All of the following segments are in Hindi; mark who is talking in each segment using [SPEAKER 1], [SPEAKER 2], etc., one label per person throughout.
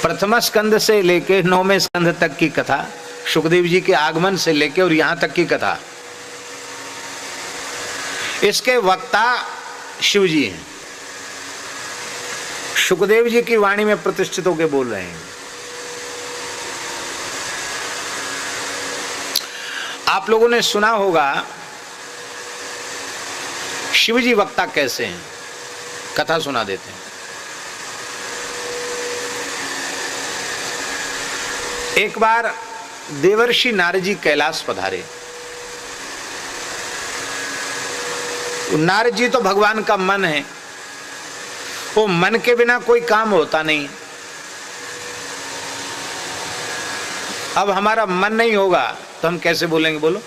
[SPEAKER 1] प्रथम स्कंद से लेके 9वें स्कंद तक की कथा, सुखदेव जी के आगमन से लेके और यहां तक की कथा, इसके वक्ता शिव जी हैं। सुखदेव जी की वाणी में प्रतिष्ठित होकर बोल रहे हैं। आप लोगों ने सुना होगा शिव जी वक्ता कैसे हैं, कथा सुना देते हैं। एक बार देवर्षि नारद जी कैलाश पधारे। नारद जी तो भगवान का मन है, वो मन के बिना कोई काम होता नहीं। अब हमारा मन नहीं होगा तो हम कैसे बोलेंगे, बोलो?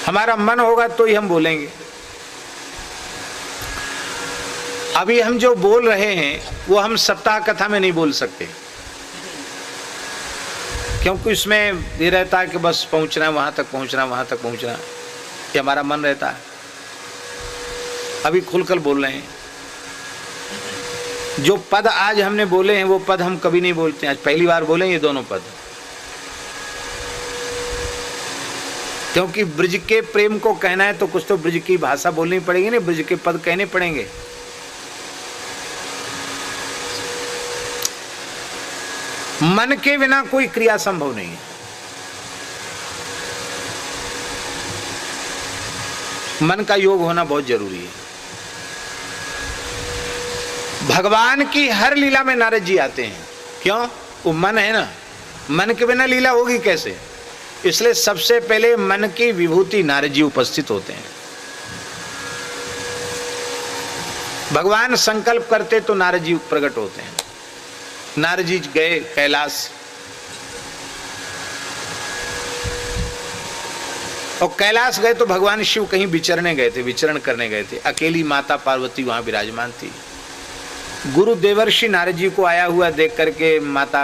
[SPEAKER 1] हमारा मन होगा तो ही हम बोलेंगे। अभी हम जो बोल रहे हैं वो हम सप्ताह कथा में नहीं बोल सकते, क्योंकि इसमें ये रहता है कि बस पहुंचना है, वहां तक पहुंचना, वहां तक पहुंचना, ये हमारा मन रहता है। अभी खुलकर बोल रहे हैं। जो पद आज हमने बोले हैं वो पद हम कभी नहीं बोलते, आज पहली बार बोले ये दोनों पद, क्योंकि ब्रज के प्रेम को कहना है तो कुछ तो ब्रज की भाषा बोलनी पड़ेगी ना, ब्रज के पद कहने पड़ेंगे। मन के बिना कोई क्रिया संभव नहीं है। मन का योग होना बहुत जरूरी है। भगवान की हर लीला में नारद जी आते हैं। क्यों? वो मन है ना, मन के बिना लीला होगी कैसे? इसलिए सबसे पहले मन की विभूति नारद जी उपस्थित होते हैं। भगवान संकल्प करते तो नारद जी प्रकट होते हैं। नारद जी गए कैलाश, और कैलाश गए तो भगवान शिव कहीं विचरण करने गए थे। अकेली माता पार्वती वहां विराजमान थी। गुरु देवर्षि नारद जी को आया हुआ देख करके माता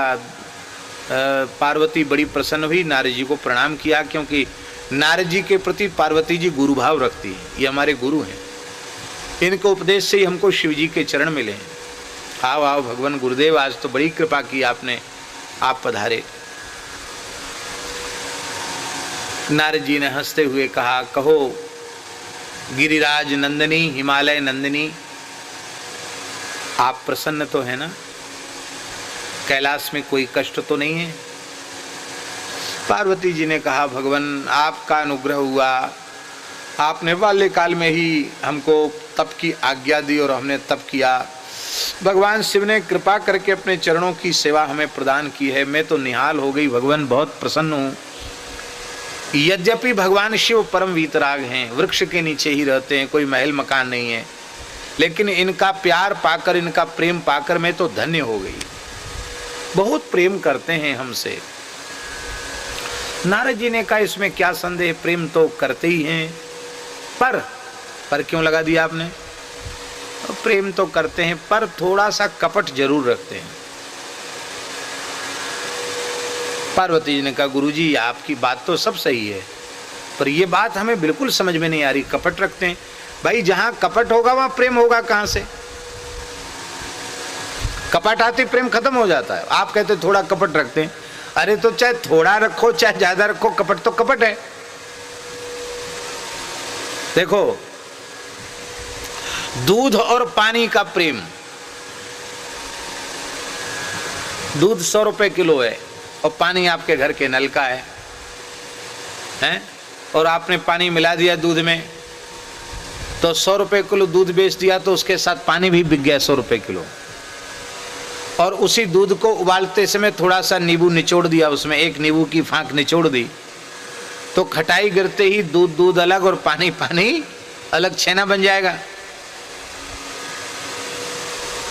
[SPEAKER 1] पार्वती बड़ी प्रसन्न हुई, नारद जी को प्रणाम किया, क्योंकि नारद जी के प्रति पार्वती जी गुरु भाव रखती है। ये हमारे गुरु हैं, इनके उपदेश से ही हमको शिव जी के चरण मिले हैं। आओ आओ भगवान गुरुदेव, आज तो बड़ी कृपा की आपने, आप पधारे। नारद जी ने हंसते हुए कहा, कहो गिरिराज नंदिनी, हिमालय नंदिनी, आप प्रसन्न तो है ना? कैलाश में कोई कष्ट तो नहीं है? पार्वती जी ने कहा, भगवान आपका अनुग्रह हुआ, आपने बाल्यकाल में ही हमको तप की आज्ञा दी और हमने तप किया। भगवान शिव ने कृपा करके अपने चरणों की सेवा हमें प्रदान की है। मैं तो निहाल हो गई भगवान, बहुत प्रसन्न हूँ। यद्यपि भगवान शिव परम वीतराग हैं, वृक्ष के नीचे ही रहते हैं, कोई महल मकान नहीं है, लेकिन इनका प्यार पाकर, इनका प्रेम पाकर मैं तो धन्य हो गई। बहुत प्रेम करते हैं हमसे। नारद जी ने कहा, इसमें क्या संदेह, प्रेम तो करते ही हैं, पर क्यों लगा दिया आपने? प्रेम तो करते हैं पर थोड़ा सा कपट जरूर रखते हैं। पार्वती जी ने कहा, गुरुजी आपकी बात तो सब सही है, पर यह बात हमें बिल्कुल समझ में नहीं आ रही, कपट रखते हैं। भाई जहां कपट होगा वहां प्रेम होगा कहां से? कपट आते प्रेम खत्म हो जाता है। आप कहते थोड़ा कपट रखते हैं, अरे तो चाहे थोड़ा रखो चाहे ज्यादा रखो, कपट तो कपट है। देखो, दूध और पानी का प्रेम, दूध 100 रुपए किलो है और पानी आपके घर के नल का है, और आपने पानी मिला दिया दूध में, तो 100 रुपए किलो दूध बेच दिया, तो उसके साथ पानी भी बिक गया 100 रुपए किलो। और उसी दूध को उबालते समय थोड़ा सा नींबू निचोड़ दिया, उसमें एक नींबू की फांक निचोड़ दी, तो खटाई गिरते ही दूध दूध अलग और पानी पानी अलग, छेना बन जाएगा।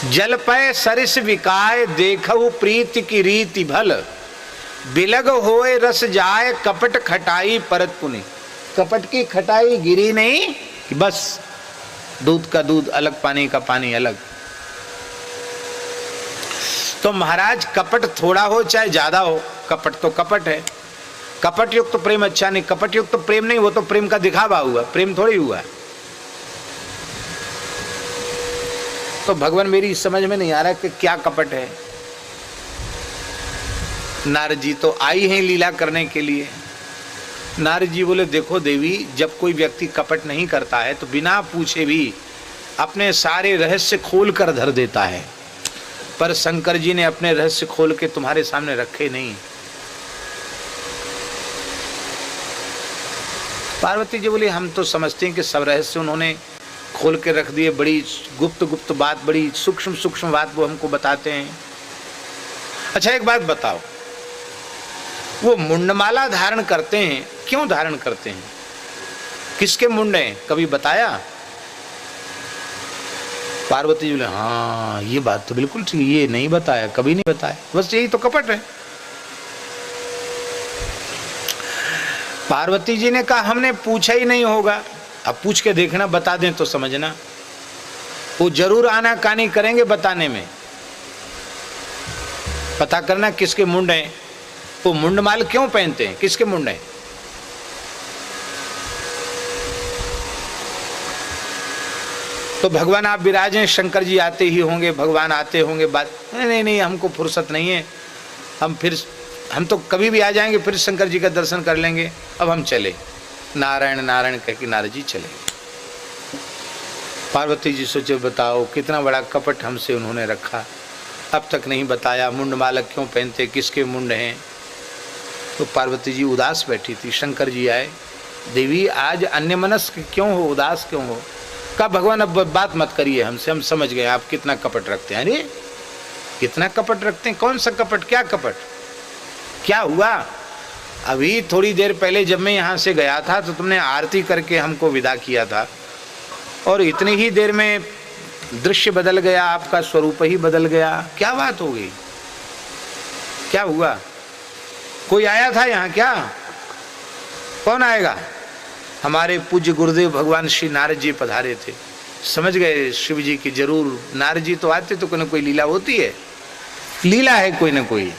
[SPEAKER 1] जल पय सरिस विकाय, देखहु प्रीति की रीति भल, बिलग होए रस जाए, कपट खटाई परत पुनि। कपट की खटाई गिरी नहीं कि बस दूध का दूध अलग, पानी का पानी अलग। तो महाराज कपट थोड़ा हो चाहे ज्यादा हो, कपट तो कपट है। कपट युक्त तो प्रेम अच्छा नहीं, कपट युक्त तो प्रेम नहीं, वो तो प्रेम का दिखावा हुआ, प्रेम थोड़ी हुआ। तो भगवान मेरी समझ में नहीं आ रहा कि क्या कपट है। नारद जी तो आई हैं लीला करने के लिए। नारद जी बोले देखो देवी, जब कोई व्यक्ति कपट नहीं करता है तो बिना पूछे भी अपने सारे रहस्य खोल कर धर देता है, पर शंकर जी ने अपने रहस्य खोल के तुम्हारे सामने रखे नहीं। पार्वती जी बोली हम तो समझते हैं कि सब रहस्य उन्होंने खोल के रख दिए, बड़ी गुप्त बात, बड़ी सूक्ष्म बात वो हमको बताते हैं। अच्छा एक बात बताओ, वो मुंडमाला धारण करते हैं, क्यों धारण करते हैं? किसके मुंड हैं, कभी बताया? पार्वती जी बोले हाँ ये बात तो बिल्कुल ठीक, ये नहीं बताया, कभी नहीं बताया, बस यही तो कपट है। पार्वती जी ने कहा हमने पूछा ही नहीं होगा, अब पूछ के देखना, बता दें तो समझना। वो जरूर आनाकानी करेंगे बताने में, पता करना किसके मुंड हैं, वो मुंडमाल क्यों पहनते हैं, किसके मुंड हैं। तो भगवान आप विराजें, शंकर जी आते ही होंगे, भगवान आते होंगे, बात नहीं हमको फुर्सत नहीं है, हम तो कभी भी आ जाएंगे, फिर शंकर जी का दर्शन कर लेंगे, अब हम चले। नारायण नारायण कह के नारद जी चले। पार्वती जी सोचे बताओ कितना बड़ा कपट हमसे उन्होंने रखा, अब तक नहीं बताया, मुंड मालक क्यों पहनते, किसके मुंड हैं। तो पार्वती जी उदास बैठी थी, शंकर जी आए, देवी आज अन्यमनस्क क्यों हो, उदास क्यों हो? कहा भगवान अब बात मत करिए हमसे, हम समझ गए आप कितना कपट रखते हैं। अरे कितना कपट रखते हैं, कौन सा कपट, क्या कपट, क्या हुआ? अभी थोड़ी देर पहले जब मैं यहाँ से गया था तो तुमने आरती करके हमको विदा किया था, और इतनी ही देर में दृश्य बदल गया, आपका स्वरूप ही बदल गया, क्या बात हो गई, क्या हुआ? कोई आया था यहाँ क्या? कौन आएगा? हमारे पूज्य गुरुदेव भगवान श्री नारद जी पधारे थे, समझ गए शिव जी की जरूर नारद जी तो आते तो कोई ना कोई लीला होती है, लीला है कोई ना कोई।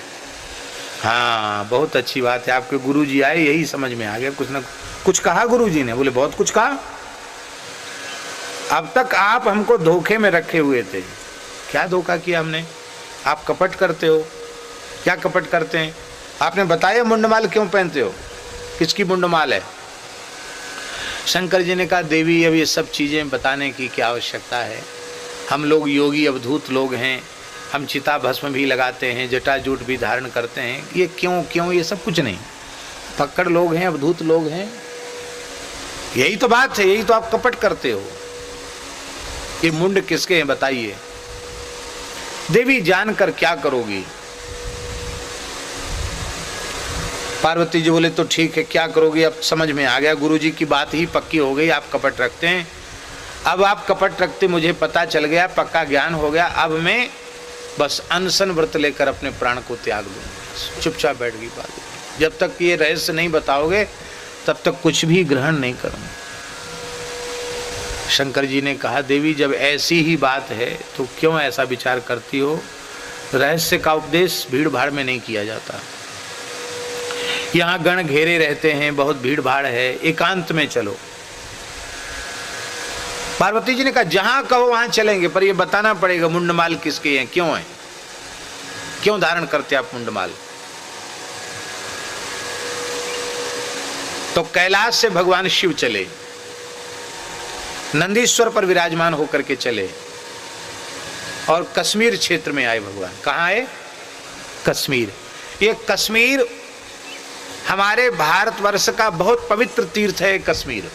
[SPEAKER 1] हाँ बहुत अच्छी बात है, आपके गुरु जी आए, यही समझ में आ गया, कुछ ना कुछ कहा गुरु जी ने? बोले बहुत कुछ कहा, अब तक आप हमको धोखे में रखे हुए थे। क्या धोखा किया हमने? आप कपट करते हो। क्या कपट करते हैं? आपने बताया मुंडमाल क्यों पहनते हो, किसकी मुंडमाल है? शंकर जी ने कहा देवी अब ये सब चीज़ें बताने की क्या आवश्यकता है, हम लोग योगी अवधूत लोग हैं, हम चिता भस्म भी लगाते हैं, जटा जूट भी धारण करते हैं, ये क्यों ये सब कुछ नहीं, पक्कड़ लोग हैं, अवधूत लोग हैं, यही तो बात है, यही तो आप कपट करते हो। ये मुंड किसके हैं बताइए? देवी जानकर क्या करोगी? पार्वती जी बोले तो ठीक है, क्या करोगी? अब समझ में आ गया, गुरु जी की बात ही पक्की हो गई, आप कपट रखते हैं। अब आप कपट रखते मुझे पता चल गया, पक्का ज्ञान हो गया, अब मैं बस अनशन व्रत लेकर अपने प्राण को त्याग दूंगा। चुपचाप बैठ गई पार्वती, जब तक ये रहस्य नहीं बताओगे तब तक कुछ भी ग्रहण नहीं करूंगा। शंकर जी ने कहा देवी जब ऐसी ही बात है तो क्यों ऐसा विचार करती हो, रहस्य का उपदेश भीड़ भाड़ में नहीं किया जाता, यहाँ गण घेरे रहते हैं, बहुत भीड़ भाड़ है, एकांत में चलो। पार्वती जी ने कहा जहां कहो वहां चलेंगे, पर ये बताना पड़ेगा मुंडमाल किसके हैं, क्यों है, क्यों धारण करते आप मुंडमाल? तो कैलाश से भगवान शिव चले, नंदीश्वर पर विराजमान होकर के चले, और कश्मीर क्षेत्र में आए भगवान। कहाँ आए? कश्मीर। ये कश्मीर हमारे भारतवर्ष का बहुत पवित्र तीर्थ है। कश्मीर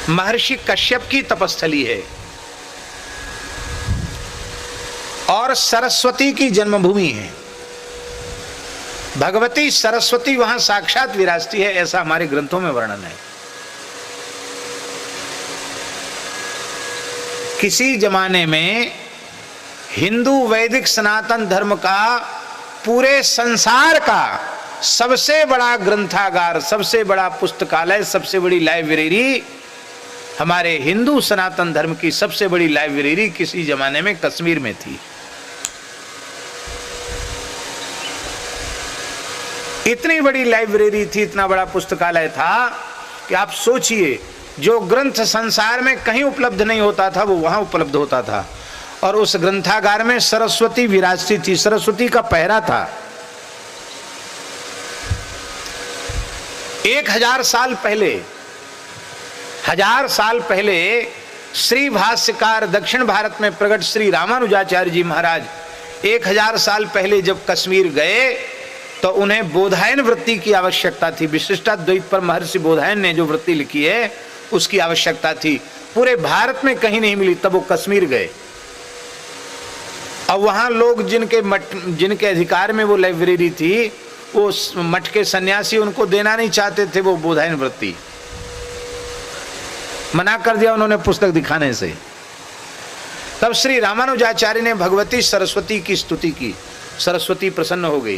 [SPEAKER 1] महर्षि कश्यप की तपस्थली है और सरस्वती की जन्मभूमि है। भगवती सरस्वती वहां साक्षात विराजती है, ऐसा हमारे ग्रंथों में वर्णन है। किसी जमाने में हिंदू वैदिक सनातन धर्म का पूरे संसार का सबसे बड़ा ग्रंथागार, सबसे बड़ा पुस्तकालय, सबसे बड़ी लाइब्रेरी, हमारे हिंदू सनातन धर्म की सबसे बड़ी लाइब्रेरी किसी जमाने में कश्मीर में थी। इतनी बड़ी लाइब्रेरी थी, इतना बड़ा पुस्तकालय था कि आप सोचिए जो ग्रंथ संसार में कहीं उपलब्ध नहीं होता था वो वहां उपलब्ध होता था। और उस ग्रंथागार में सरस्वती विराजती थी, सरस्वती का पहरा था। 1000 साल पहले, 1000 साल पहले श्री भाष्यकार दक्षिण भारत में प्रकट श्री रामानुजाचार्य जी महाराज 1000 साल पहले जब कश्मीर गए तो उन्हें बोधायन वृत्ति की आवश्यकता थी। विशिष्टाद्वैत पर महर्षि बोधायन ने जो वृत्ति लिखी है उसकी आवश्यकता थी। पूरे भारत में कहीं नहीं मिली, तब वो कश्मीर गए। अब वहां लोग जिनके अधिकार में वो लाइब्रेरी थी, वो मठ के सन्यासी उनको देना नहीं चाहते थे वो बोधायन वृत्ति, मना कर दिया उन्होंने पुस्तक दिखाने से। तब श्री रामानुजाचार्य ने भगवती सरस्वती की स्तुति की। सरस्वती प्रसन्न हो गई,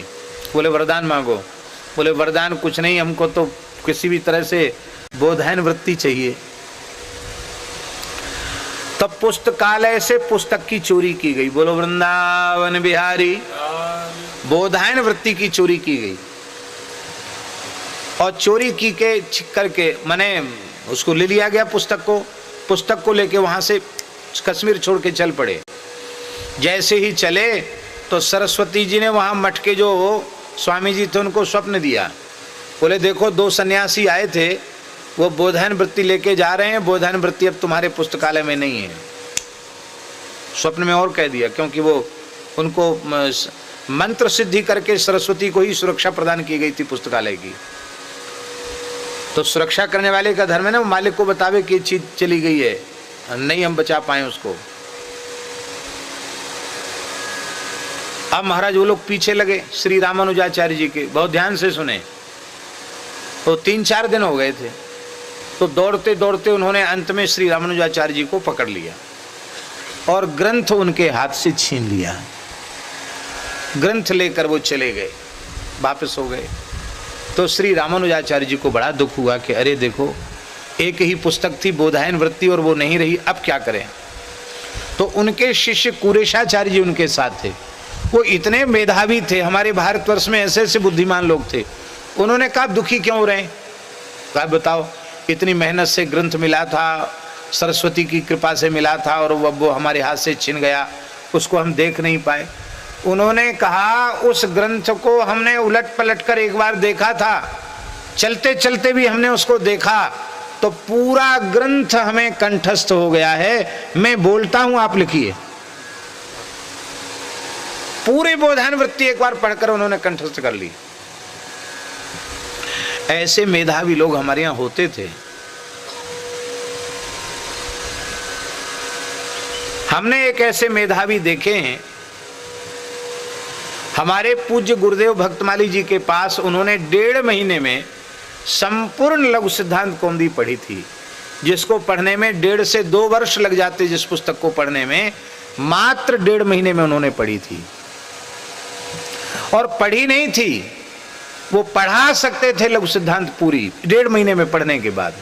[SPEAKER 1] बोले वरदान मांगो। बोले वरदान कुछ नहीं, हमको तो किसी भी तरह से बोधायन वृत्ति चाहिए। तब पुस्तकालय से पुस्तक की चोरी की गई। बोलो वृंदावन बिहारी। बोधायन वृत्ति की चोरी की गई और चोरी की के करके माने उसको ले लिया गया पुस्तक को लेके वहां से कश्मीर छोड़ के चल पड़े। जैसे ही चले तो सरस्वती जी ने वहां मठ के जो स्वामी जी थे उनको स्वप्न दिया। बोले देखो 2 सन्यासी आए थे, वो बोधायन वृत्ति लेके जा रहे हैं, बोधायन वृत्ति अब तुम्हारे पुस्तकालय में नहीं है। स्वप्न में और कह दिया, क्योंकि वो उनको मंत्र सिद्धि करके सरस्वती को ही सुरक्षा प्रदान की गई थी पुस्तकालय की। तो सुरक्षा करने वाले का धर्म है ना, मालिक को बतावे कि चीज चली गई है, नहीं हम बचा पाए उसको। अब महाराज वो लोग पीछे लगे श्री रामानुजाचार्य जी के, बहुत ध्यान से सुने। तो 3-4 दिन हो गए थे, तो दौड़ते दौड़ते उन्होंने अंत में श्री रामानुजाचार्य जी को पकड़ लिया और ग्रंथ उनके हाथ से छीन लिया। ग्रंथ लेकर वो चले गए, वापस हो गए। तो श्री रामानुजाचार्य जी को बड़ा दुख हुआ कि अरे देखो, एक ही पुस्तक थी बोधायन वृत्ति और वो नहीं रही, अब क्या करें। तो उनके शिष्य कुरेशाचार्य जी उनके साथ थे। वो इतने मेधावी थे, हमारे भारतवर्ष में ऐसे ऐसे बुद्धिमान लोग थे। उन्होंने कहा दुखी क्यों हो रहे हैं, कहा बताओ इतनी मेहनत से ग्रंथ मिला था, सरस्वती की कृपा से मिला था और वो हमारे हाथ से छिन गया, उसको हम देख नहीं पाए। उन्होंने कहा उस ग्रंथ को हमने उलट पलट कर एक बार देखा था, चलते चलते भी हमने उसको देखा, तो पूरा ग्रंथ हमें कंठस्थ हो गया है। मैं बोलता हूं, आप लिखिए। पूरी बोधायन वृत्ति एक बार पढ़कर उन्होंने कंठस्थ कर ली। ऐसे मेधावी लोग हमारे यहां होते थे। हमने एक ऐसे मेधावी देखे हैं, हमारे पूज्य गुरुदेव भक्तमाली जी के पास उन्होंने 1.5 महीने में संपूर्ण लघु सिद्धांत कौमुदी पढ़ी थी, जिसको पढ़ने में 1.5 से 2 वर्ष लग जाते। जिस पुस्तक को पढ़ने में मात्र 1.5 महीने में उन्होंने पढ़ी थी। और पढ़ी नहीं थी, वो पढ़ा सकते थे लघु सिद्धांत पूरी 1.5 महीने में पढ़ने के बाद।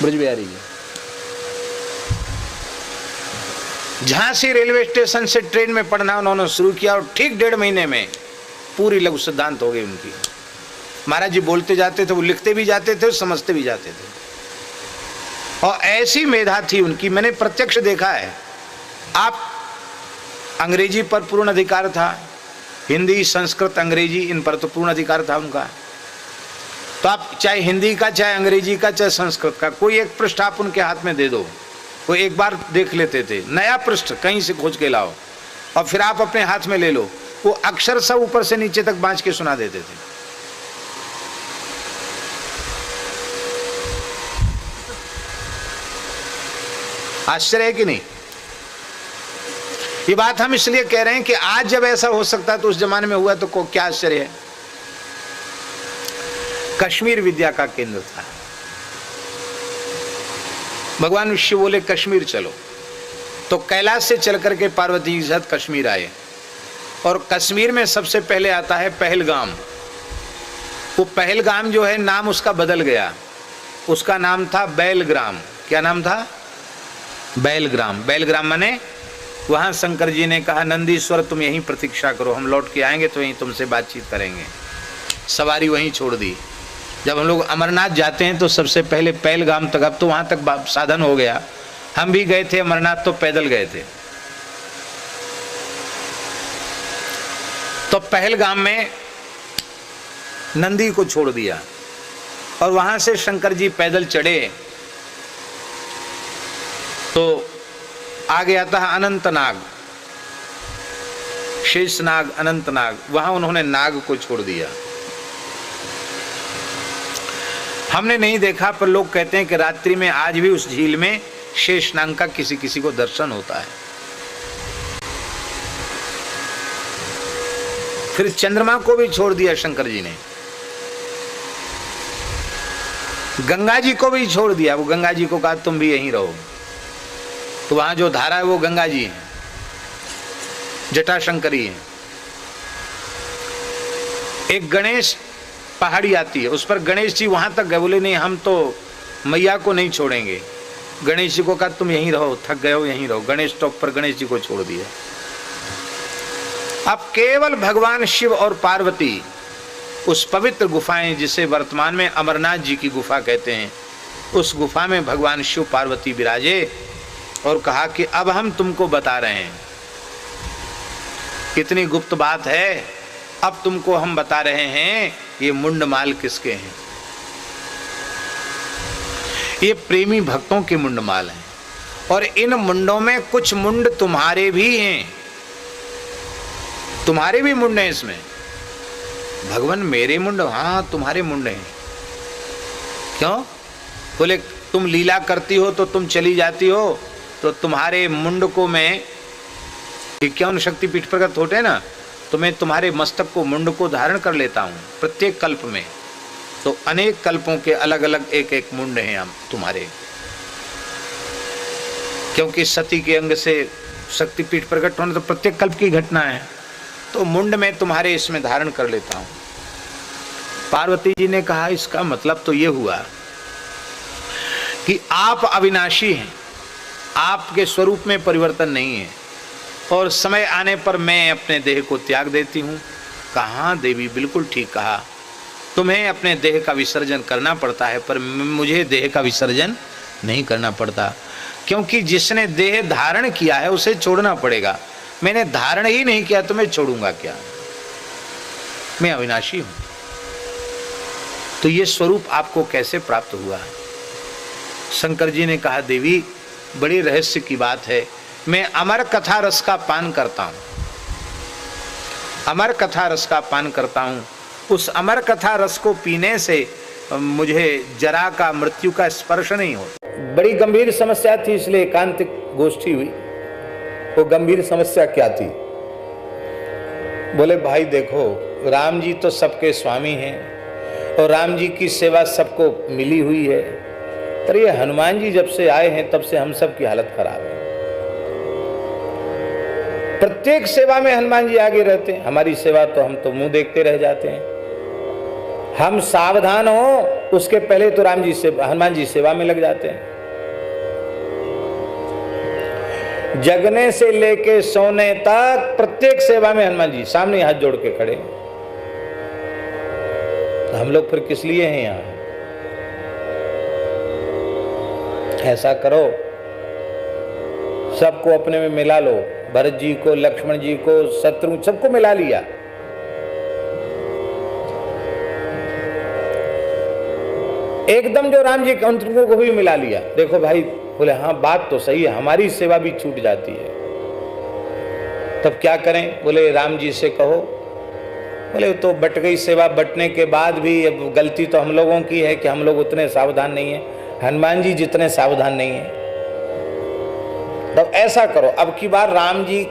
[SPEAKER 1] ब्रज बिहारी जी झांसी रेलवे स्टेशन से ट्रेन में पढ़ना उन्होंने शुरू किया और ठीक 1.5 महीने में पूरी लघु सिद्धांत हो गई उनकी। महाराज जी बोलते जाते थे, वो लिखते भी जाते थे, समझते भी जाते थे। और ऐसी मेधा थी उनकी, मैंने प्रत्यक्ष देखा है। आप अंग्रेजी पर पूर्ण अधिकार था, हिंदी संस्कृत अंग्रेजी इन पर तो पूर्ण अधिकार था उनका। तो आप चाहे हिंदी का, चाहे अंग्रेजी का, चाहे संस्कृत का, कोई एक पृष्ठ आप उनके हाथ में दे दो, वो एक बार देख लेते थे। नया पृष्ठ कहीं से खोज के लाओ और फिर आप अपने हाथ में ले लो, वो अक्षर सब ऊपर से नीचे तक बांच के सुना देते थे। आश्चर्य है कि नहीं? ये बात हम इसलिए कह रहे हैं कि आज जब ऐसा हो सकता है तो उस जमाने में हुआ तो क्या आश्चर्य है। कश्मीर विद्या का केंद्र था। भगवान शिव बोले कश्मीर चलो, तो कैलाश से चल करके पार्वती जी के साथ कश्मीर आए। और कश्मीर में सबसे पहले आता है पहलगाम। वो पहलगाम जो है नाम उसका बदल गया, उसका नाम था बैलग्राम। क्या नाम था? बैलग्राम। बैलग्राम माने वहां शंकर जी ने कहा नंदीश्वर तुम यहीं प्रतीक्षा करो, हम लौट के आएंगे तो यहीं तुमसे बातचीत करेंगे। सवारी वहीं छोड़ दी। जब हम लोग अमरनाथ जाते हैं तो सबसे पहले पहलगाम तक, अब तो वहाँ तक साधन हो गया, हम भी गए थे अमरनाथ तो पैदल गए थे। तो पहलगाम में नंदी को छोड़ दिया और वहां से शंकर जी पैदल चढ़े तो आ गया था अनंतनाग, शेषनाग, अनंतनाग, वहां उन्होंने नाग को छोड़ दिया। हमने नहीं देखा पर लोग कहते हैं कि रात्रि में आज भी उस झील में शेषनाग का किसी किसी को दर्शन होता है। फिर चंद्रमा को भी छोड़ दिया शंकर जी ने, गंगा जी को भी छोड़ दिया। वो गंगा जी को कहा तुम भी यहीं रहो, तो वहां जो धारा है वो गंगा जी है, जटाशंकरी है। एक गणेश पहाड़ी आती है, उस पर गणेश जी वहां तक गए, बोले नहीं हम तो मैया को नहीं छोड़ेंगे। गणेश जी को कहा तुम यहीं रहो, थक गए हो यहीं रहो। गणेश टॉप पर गणेश जी को छोड़ दिया। अब केवल भगवान शिव और पार्वती उस पवित्र गुफाएं जिसे वर्तमान में अमरनाथ जी की गुफा कहते हैं, उस गुफा में भगवान शिव पार्वती विराजे और कहा कि अब हम तुमको बता रहे हैं, कितनी गुप्त बात है, अब तुमको हम बता रहे हैं ये मुंडमाल किसके हैं। ये प्रेमी भक्तों के मुंडमाल हैं और इन मुंडों में कुछ मुंड तुम्हारे भी हैं, तुम्हारे भी मुंड हैं इसमें। भगवान मेरे मुंड? हाँ तुम्हारे मुंड हैं। क्यों? बोले तुम लीला करती हो तो तुम चली जाती हो, तो तुम्हारे मुंड को मैं, इक्यावन शक्तिपीठ प्रकट होते ना, तो मैं तुम्हारे मस्तक को, मुंड को धारण कर लेता हूँ प्रत्येक कल्प में। तो अनेक कल्पों के अलग अलग एक एक मुंड हैं हम तुम्हारे, क्योंकि सती के अंग से शक्तिपीठ प्रकट होने तो प्रत्येक कल्प की घटना है, तो मुंड में तुम्हारे इसमें धारण कर लेता हूं। पार्वती जी ने कहा इसका मतलब तो ये हुआ कि आप अविनाशी हैं, आपके स्वरूप में परिवर्तन नहीं है और समय आने पर मैं अपने देह को त्याग देती हूं। कहाँ देवी, बिल्कुल ठीक कहा, तुम्हें अपने देह का विसर्जन करना पड़ता है पर मुझे देह का विसर्जन नहीं करना पड़ता, क्योंकि जिसने देह धारण किया है उसे छोड़ना पड़ेगा। मैंने धारण ही नहीं किया तो मैं छोड़ूंगा क्या? मैं अविनाशी हूं। तो ये स्वरूप आपको कैसे प्राप्त हुआ? शंकर जी ने कहा देवी बड़ी रहस्य की बात है, मैं अमर कथा रस का पान करता हूं, अमर कथा रस का पान करता हूं। उस अमर कथा रस को पीने से मुझे जरा का, मृत्यु का स्पर्श नहीं होता। बड़ी गंभीर समस्या थी, इसलिए एकांतिक गोष्ठी हुई। वो गंभीर समस्या क्या थी? बोले भाई देखो, राम जी तो सबके स्वामी हैं और राम जी की सेवा सबको मिली हुई है, पर ये हनुमान जी जब से आए हैं तब से हम सब की हालत खराब है। प्रत्येक सेवा में हनुमान जी आगे रहते हैं, हमारी सेवा तो हम तो मुंह देखते रह जाते हैं। हम सावधान हो उसके पहले तो राम जी से, हनुमान जी सेवा में लग जाते हैं। जगने से लेके सोने तक प्रत्येक सेवा में हनुमान जी सामने हाथ जोड़ के खड़े। तो हम लोग फिर किस लिए हैं यहां? ऐसा करो, सबको अपने में मिला लो, भरत जी को, लक्ष्मण जी को, शत्रु सबको मिला लिया। एकदम जो राम जी उनको को भी मिला लिया। देखो भाई, बोले हाँ बात तो सही है, हमारी सेवा भी छूट जाती है, तब क्या करें? बोले राम जी से कहो। बोले तो बट गई सेवा, बटने के बाद भी अब गलती तो हम लोगों की है कि हम लोग उतने सावधान नहीं है, हनुमान जी जितने सावधान नहीं है। तब ऐसा करो, अब की बार राम जी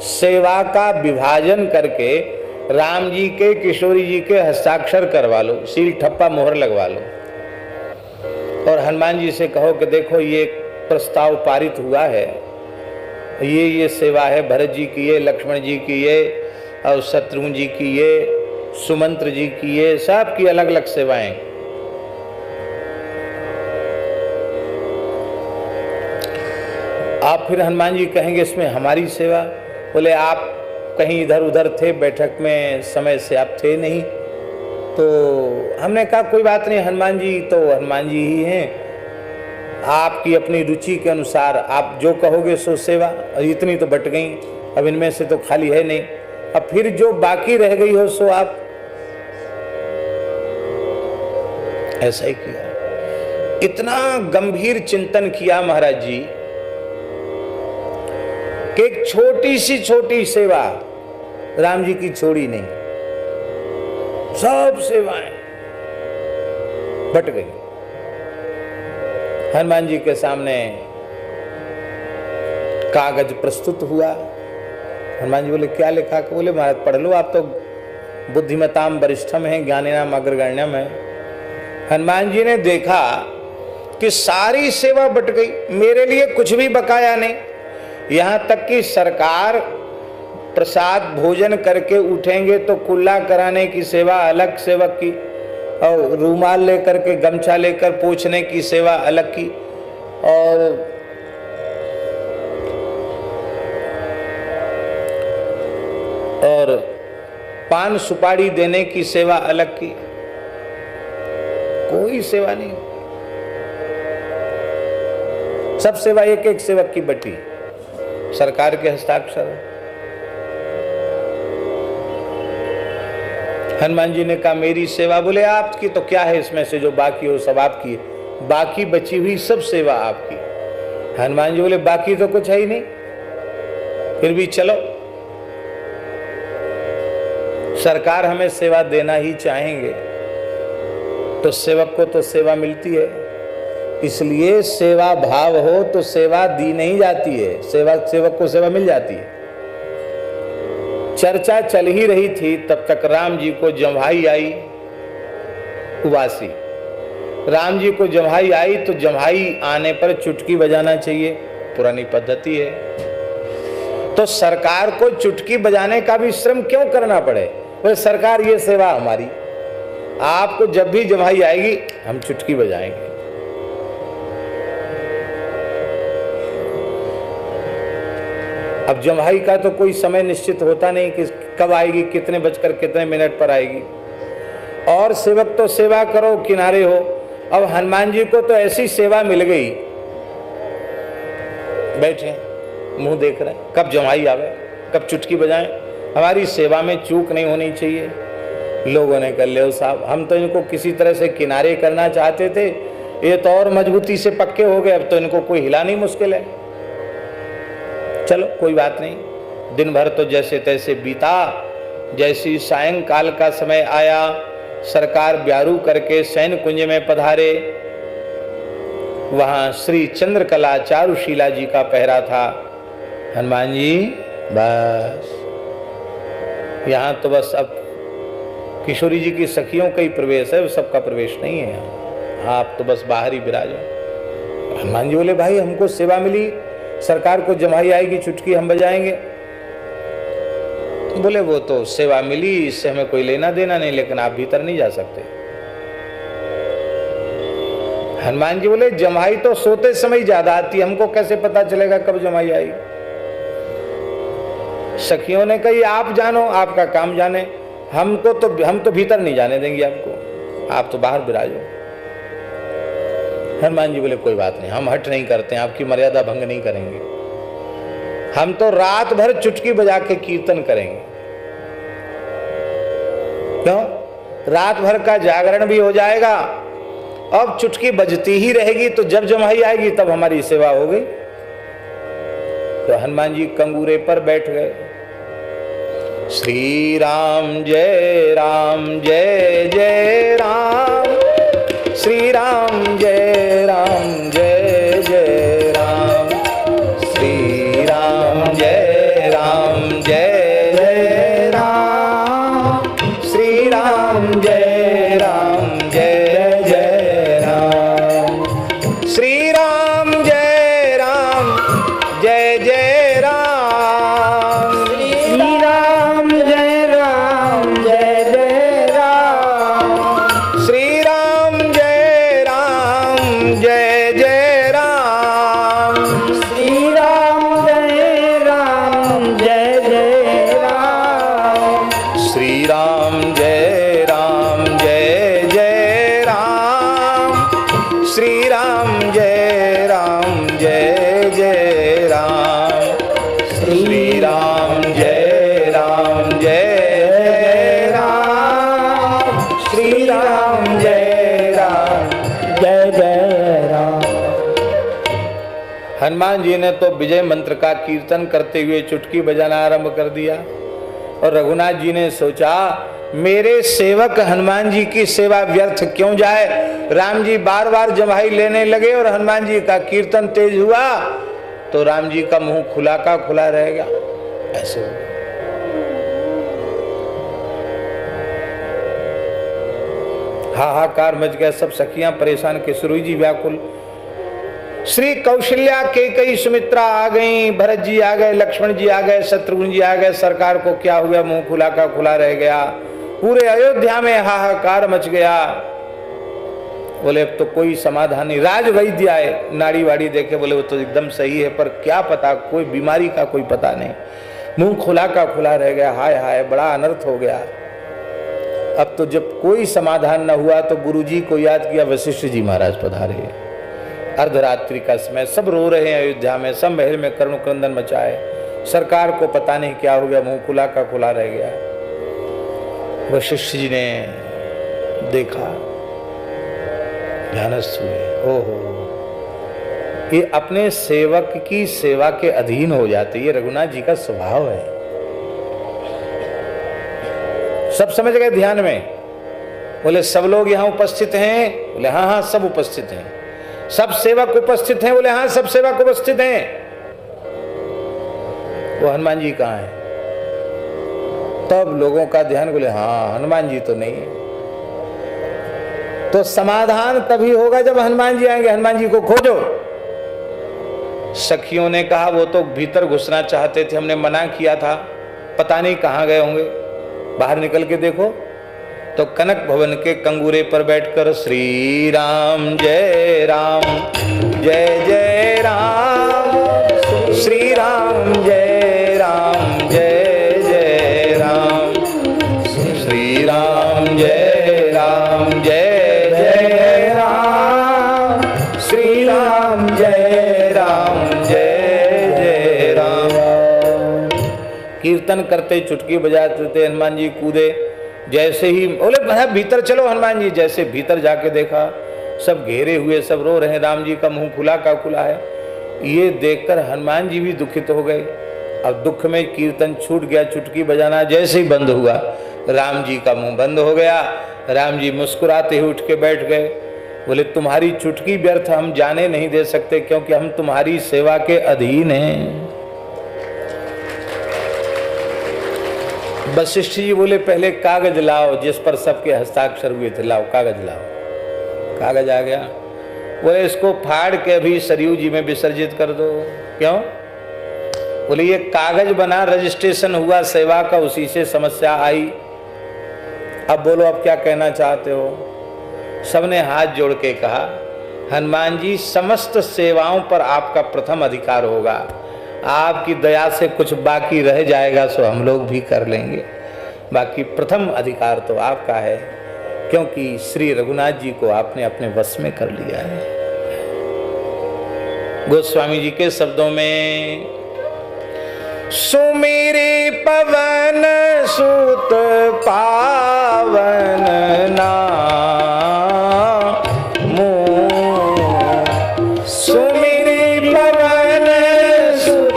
[SPEAKER 1] सेवा का विभाजन करके राम जी के, किशोरी जी के हस्ताक्षर करवा लो, सील ठप्पा मोहर लगवा लो और हनुमान जी से कहो कि देखो ये प्रस्ताव पारित हुआ है, ये सेवा है, भरत जी की ये, लक्ष्मण जी की ये, और शत्रुघ्न जी की ये, सुमंत्र जी की ये, सब की अलग अलग सेवाएं। आप फिर हनुमान जी कहेंगे इसमें हमारी सेवा? बोले आप कहीं इधर उधर थे, बैठक में समय से आप थे नहीं, तो हमने कहा कोई बात नहीं, हनुमान जी तो हनुमान जी ही हैं, आपकी अपनी रुचि के अनुसार आप जो कहोगे सो सेवा। और इतनी तो बट गई, अब इनमें से तो खाली है नहीं, अब फिर जो बाकी रह गई हो सो आप। ऐसा ही किया, इतना गंभीर चिंतन किया महाराज जी कि एक छोटी सेवा राम जी की छोड़ी नहीं, सब सेवाएं बट गई। हनुमान जी के सामने कागज प्रस्तुत हुआ। हनुमान जी बोले क्या लिखा? बोले महाराज पढ़ लो, आप तो बुद्धिमताम वरिष्ठम है, ज्ञानिनाम अग्रगण्यम है। हनुमान जी ने देखा कि सारी सेवा बट गई, मेरे लिए कुछ भी बकाया नहीं। यहां तक कि सरकार प्रसाद भोजन करके उठेंगे तो कुल्ला कराने की सेवा अलग सेवक की, और रूमाल लेकर के गमछा लेकर पोंछने की सेवा अलग की, और पान सुपारी देने की सेवा अलग की। कोई सेवा नहीं, सब सेवा एक एक सेवक की बटी, सरकार के हस्ताक्षर। हनुमान जी ने कहा मेरी सेवा? बोले आपकी तो क्या है इसमें से, जो बाकी हो सब आपकी, बाकी बची हुई सब सेवा आपकी। हनुमान जी बोले बाकी तो कुछ है ही नहीं, फिर भी चलो, सरकार हमें सेवा देना ही चाहेंगे तो सेवक को तो सेवा मिलती है, इसलिए सेवा भाव हो तो सेवा दी नहीं जाती है, सेवक को सेवा मिल जाती है। चर्चा चल ही रही थी, तब तक राम जी को जम्हाई आई उवासी। राम जी को जम्हाई आई तो जम्हाई आने पर चुटकी बजाना चाहिए, पुरानी पद्धति है। तो सरकार को चुटकी बजाने का भी श्रम क्यों करना पड़े? बोले सरकार ये सेवा हमारी, आपको जब भी जम्हाई आएगी हम चुटकी बजाएंगे। अब जम्हाई का तो कोई समय निश्चित होता नहीं कि कब आएगी, कितने बजकर कितने मिनट पर आएगी, और सेवक तो सेवा करो किनारे हो। अब हनुमान जी को तो ऐसी सेवा मिल गई, बैठे मुंह देख रहे हैं कब जम्हाई आवे, कब चुटकी बजाएं, हमारी सेवा में चूक नहीं होनी चाहिए। लोगों ने कहा ले साहब, हम तो इनको किसी तरह से किनारे करना चाहते थे, ये तो और मजबूती से पक्के हो गए, अब तो इनको कोई हिलानी मुश्किल है। चलो कोई बात नहीं, दिन भर तो जैसे तैसे बीता। जैसी सायंकाल का समय आया, सरकार ब्यारू करके सैन कुंज में पधारे। वहां श्री चंद्रकला चारुशीला जी का पहरा था। हनुमान जी बस यहाँ तो बस अब किशोरी जी की सखियों का ही प्रवेश है, सबका प्रवेश नहीं है यहाँ, आप तो बस बाहर ही विराजो। हनुमान जी बोले भाई हमको सेवा मिली, सरकार को जम्हाई आएगी, चुटकी हम बजाएंगे। बोले वो तो सेवा मिली, इससे हमें कोई लेना देना नहीं, लेकिन आप भीतर नहीं जा सकते। हनुमान जी बोले जम्हाई तो सोते समय ज्यादा आती, हमको कैसे पता चलेगा कब जम्हाई आएगी? सखियों ने कही आप जानो, आपका काम जाने, हम तो भीतर नहीं जाने देंगे आपको, आप तो बाहर विराजो। हनुमान जी बोले कोई बात नहीं, हम हट नहीं करते हैं, आपकी मर्यादा भंग नहीं करेंगे, हम तो रात भर चुटकी बजा के कीर्तन करेंगे। क्यों? रात भर का जागरण भी हो जाएगा, अब चुटकी बजती ही रहेगी, तो जब जम्हाई आएगी तब हमारी सेवा हो गई। तो हनुमान जी कंगूरे पर बैठ गए। श्री राम जय जय राम, श्री राम जय जय राम, श्री राम जय जय राम, श्री राम जय जय राम, श्री राम जय जय राम, श्री राम जय जय राम, श्री राम जय राम जय राम जय जय राम, श्री राम जय राम जय राम, श्री राम जय राम जय जय राम। हनुमान जी ने तो विजय मंत्र का कीर्तन करते हुए चुटकी बजाना आरंभ कर दिया और रघुनाथ जी ने सोचा मेरे सेवक हनुमान जी की सेवा व्यर्थ क्यों जाए। राम जी बार बार जम्हाई लेने लगे और हनुमान जी का कीर्तन तेज हुआ तो राम जी का मुंह खुला का खुला रहेगा, ऐसे हो। हाहाकार मच गया, सब सखियां परेशान, केसरी जी व्याकुल, श्री कौशल्या कैकेयी सुमित्रा आ गई, भरत जी आ गए, लक्ष्मण जी आ गए, शत्रुघ्न जी आ गए। सरकार को क्या हुआ, मुंह खुला का खुला रह गया। पूरे अयोध्या में हाहाकार मच गया। बोले अब तो कोई समाधान नहीं। राज वैद्य आए, नाड़ी वाड़ी देखे, बोले वो तो एकदम सही है पर क्या पता, कोई बीमारी का कोई पता नहीं, मुंह खुला का खुला रह गया। हाय हाय बड़ा अनर्थ हो गया। अब तो जब कोई समाधान न हुआ तो गुरुजी को याद किया, वशिष्ठ जी महाराज पधारे। अर्धरात्रि का समय, सब रो रहे हैं अयोध्या में, सब महल में कर्णक्रंदन मचाए। सरकार को पता नहीं क्या हो गया, मुंह खुला का खुला रह गया। वशिष्ठ जी ने देखा, ध्यानस्थ हुए, ओहो ये अपने सेवक की सेवा के अधीन हो जाते, ये रघुनाथ जी का स्वभाव है। सब समझ गए ध्यान में। बोले सब लोग यहाँ उपस्थित हैं? बोले हाँ हाँ सब उपस्थित हैं। सब सेवक उपस्थित हैं? बोले हाँ सब सेवक उपस्थित हैं। वो हनुमान जी कहाँ हैं? तब लोगों का ध्यान, बोले हाँ हनुमान जी तो नहीं है। तो समाधान तभी होगा जब हनुमान जी आएंगे। हनुमान जी को खोजो। सखियों ने कहा वो तो भीतर घुसना चाहते थे, हमने मना किया था, पता नहीं कहाँ गए होंगे, बाहर निकल के देखो। तो कनक भवन के कंगूरे पर बैठकर श्री राम जय राम जय जय राम, श्री राम जय राम जय जय राम, श्री राम जय राम जय जय राम, श्री राम जय राम जय जय राम। कीर्तन करते चुटकी बजाते थे। हनुमान जी कूदे, जैसे ही बोले भीतर चलो। हनुमान जी जैसे भीतर जाके देखा, सब घेरे हुए, सब रो रहे हैं, राम जी का मुंह खुला का खुला है। ये देखकर हनुमान जी भी दुखित हो गए। अब दुख में कीर्तन छूट गया, चुटकी बजाना जैसे ही बंद हुआ, राम जी का मुंह बंद हो गया। राम जी मुस्कुराते ही उठ के बैठ गए। बोले तुम्हारी चुटकी व्यर्थ हम जाने नहीं दे सकते, क्योंकि हम तुम्हारी सेवा के अधीन हैं। वशिष्ठ जी बोले पहले कागज लाओ जिस पर सबके हस्ताक्षर हुए थे, लाओ कागज लाओ। कागज आ गया। बोले इसको फाड़ के अभी सरयू जी में विसर्जित कर दो। क्यों? बोले ये कागज बना, रजिस्ट्रेशन हुआ सेवा का, उसी से समस्या आई। अब बोलो अब क्या कहना चाहते हो? सबने हाथ जोड़ के कहा हनुमान जी समस्त सेवाओं पर आपका प्रथम अधिकार होगा, आपकी दया से कुछ बाकी रह जाएगा सो हम लोग भी कर लेंगे, बाकी प्रथम अधिकार तो आपका है, क्योंकि श्री रघुनाथ जी को आपने अपने वश में कर लिया है। गोस्वामी जी के शब्दों में सुमेरे पवन सुत पावन नाम, सुमेरे पवन सुत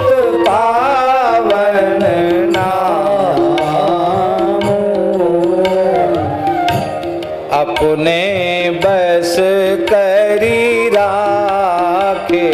[SPEAKER 1] पावन नाम, अपने बस करी राखे